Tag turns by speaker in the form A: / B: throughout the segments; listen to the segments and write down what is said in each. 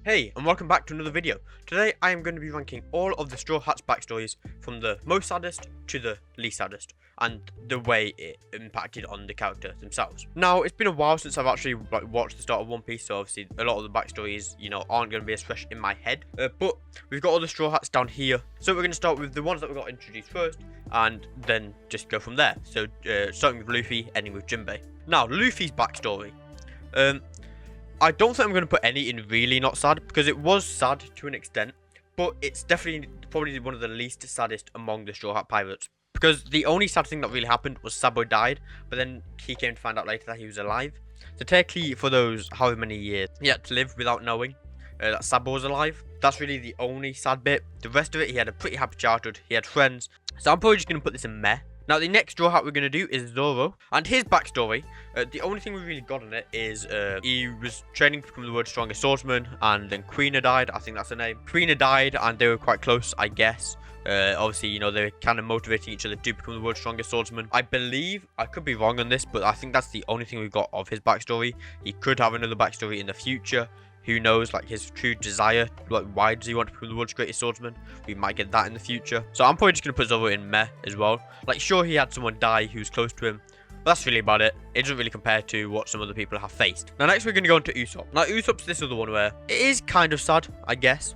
A: Hey, and welcome back to another video. Today I am going to be ranking all of the Straw Hats backstories from the most saddest to the least saddest, and the way it impacted on the character themselves. Now, it's been a while since I've actually watched the start of One Piece, so obviously a lot of the backstories, aren't going to be as fresh in my head. But we've got all the Straw Hats down here, so we're going to start with the ones that we got introduced first, and then just go from there. So starting with Luffy, ending with Jinbei. Now, Luffy's backstory. I don't think I'm going to put any in really not sad, because it was sad to an extent, but it's definitely probably one of the least saddest among the Straw Hat Pirates. Because the only sad thing that really happened was Sabo died, but then he came to find out later that he was alive. So technically, for those however many years, he had to live without knowing that Sabo was alive. That's really the only sad bit. The rest of it, he had a pretty happy childhood, he had friends. So I'm probably just going to put this in meh. Now, the next Straw Hat we're going to do is Zoro. And his backstory, the only thing we really got on it is he was training to become the world's strongest swordsman. And then Quina died. I think that's her name. Quina died and they were quite close, I guess. Obviously, they were kind of motivating each other to become the world's strongest swordsman. I believe, I could be wrong on this, but I think that's the only thing we've got of his backstory. He could have another backstory in the future. Who knows, like his true desire, like why does he want to become the world's greatest swordsman? We might get that in the future. So I'm probably just going to put Zoro in meh as well. Like, sure, he had someone die who was close to him, but that's really about it. It doesn't really compare to what some other people have faced. Now, next we're going to go on to Usopp. Now, Usopp's this other one where it is kind of sad, I guess.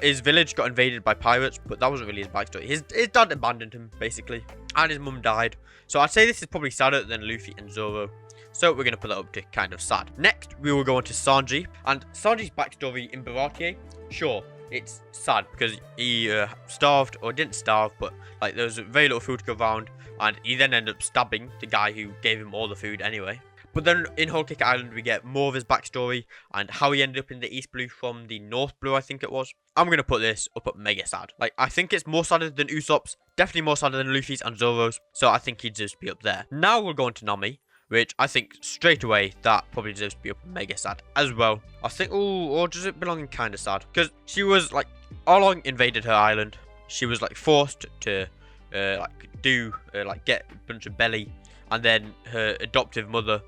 A: His village got invaded by pirates, but that wasn't really his backstory. His dad abandoned him, basically, and his mum died. So I'd say this is probably sadder than Luffy and Zoro. So we're going to put that up to kind of sad. Next, we will go on to Sanji. And Sanji's backstory in Baratie, sure, it's sad because he starved, or didn't starve, but like there was very little food to go around. And he then ended up stabbing the guy who gave him all the food anyway. But then in Whole Cake Island, we get more of his backstory and how he ended up in the East Blue from the North Blue, I think it was. I'm going to put this up at mega sad. Like, I think it's more sadder than Usopp's, definitely more sadder than Luffy's and Zoro's. So I think he'd just be up there. Now we'll go on to Nami, which I think straight away that probably deserves to be up mega sad as well. I think, or does it belong in kind of sad? Because she was like, all along invaded her island. She was like forced to get a bunch of belly, and then her adoptive mother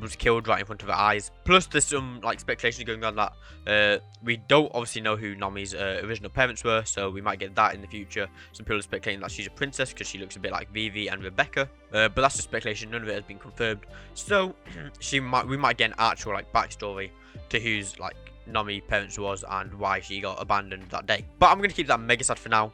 A: was killed right in front of her eyes. Plus, there's some like speculation going on that we don't obviously know who Nami's original parents were, so we might get that in the future. Some people are speculating that she's a princess because she looks a bit like Vivi and Rebecca, but that's just speculation. None of it has been confirmed. So we might get an actual like backstory to whose like Nami parents was and why she got abandoned that day. But I'm gonna keep that mega sad for now.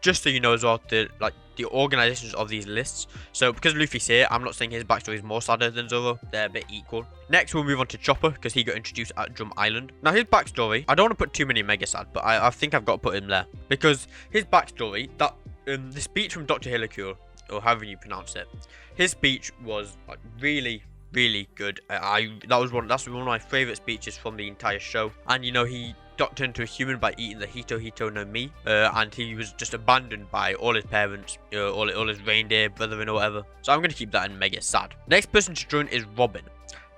A: Just so you know as well, the organizations of these lists. So because Luffy's here, I'm not saying his backstory is more sadder than Zoro. They're a bit equal. Next, we'll move on to Chopper because he got introduced at Drum Island. Now, his backstory, I don't want to put too many mega sad, but I think I've got to put him there because his backstory, that the speech from Dr. Hillicule, or however you pronounce it, his speech was like really good. That's one of my favorite speeches from the entire show. And he got turned into a human by eating the Hito no Mi, and he was just abandoned by all his parents, all his reindeer brethren or whatever. So I'm going to keep that in mega sad. Next person to join is Robin.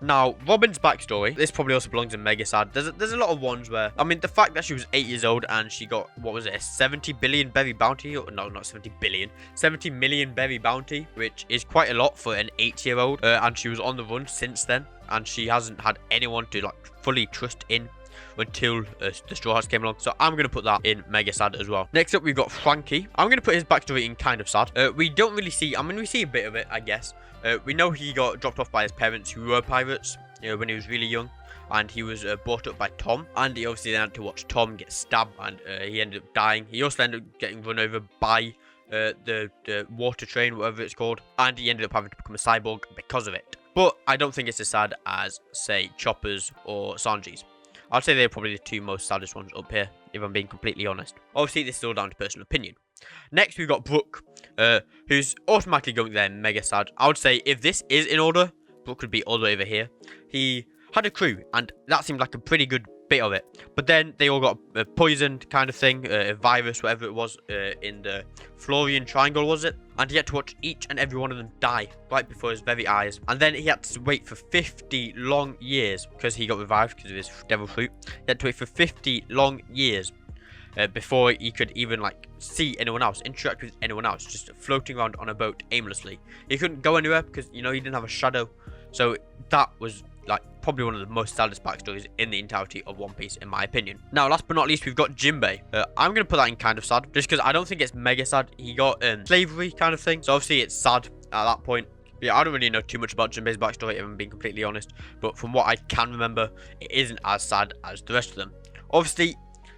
A: Now, Robin's backstory, this probably also belongs in mega sad. There's a lot of ones where, I mean, the fact that she was 8 years old and she got, what was it, a 70 billion berry bounty? Or, no, not 70 billion, 70 million berry bounty, which is quite a lot for an 8-year-old. And she was on the run since then, and she hasn't had anyone to like fully trust in until the Straw Hats came along. So I'm going to put that in mega sad as well. Next up, we've got Frankie. I'm going to put his backstory in kind of sad. We don't really see, we see a bit of it, I guess. We know he got dropped off by his parents who were pirates when he was really young. And he was brought up by Tom. And he obviously then had to watch Tom get stabbed, and he ended up dying. He also ended up getting run over by the water train, whatever it's called. And he ended up having to become a cyborg because of it. But I don't think it's as sad as, say, Chopper's or Sanji's. I'd say they're probably the two most saddest ones up here, if I'm being completely honest. Obviously, this is all down to personal opinion. Next, we've got Brook, who's automatically going there mega sad. I would say if this is in order, Brook could be all the way over here. He had a crew, and that seemed like a pretty good bit of it. But then they all got poisoned kind of thing, a virus, whatever it was, in the Florian Triangle, was it? And he had to watch each and every one of them die right before his very eyes. And then he had to wait for 50 long years because he got revived because of his devil fruit. He had to wait for 50 long years before he could even like see anyone else, interact with anyone else, just floating around on a boat aimlessly. He couldn't go anywhere because he didn't have a shadow. So that was like probably one of the most saddest backstories in the entirety of One Piece, in my opinion. Now, last but not least, we've got Jinbei. I'm going to put that in kind of sad, just because I don't think it's mega sad. He got slavery kind of thing, so obviously it's sad at that point. But yeah, I don't really know too much about Jinbei's backstory, if I'm being completely honest, but from what I can remember, it isn't as sad as the rest of them. Obviously,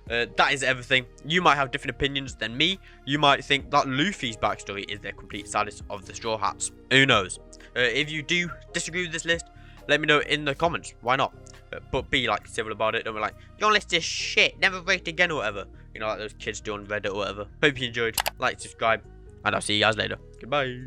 A: that is everything. You might have different opinions than me. You might think that Luffy's backstory is the complete saddest of the Straw Hats. Who knows? If you do disagree with this list, let me know in the comments. Why not? But be like civil about it. Don't be like, your list is shit, never rate again or whatever. You know, like those kids do on Reddit or whatever. Hope you enjoyed. Like, subscribe, and I'll see you guys later. Goodbye.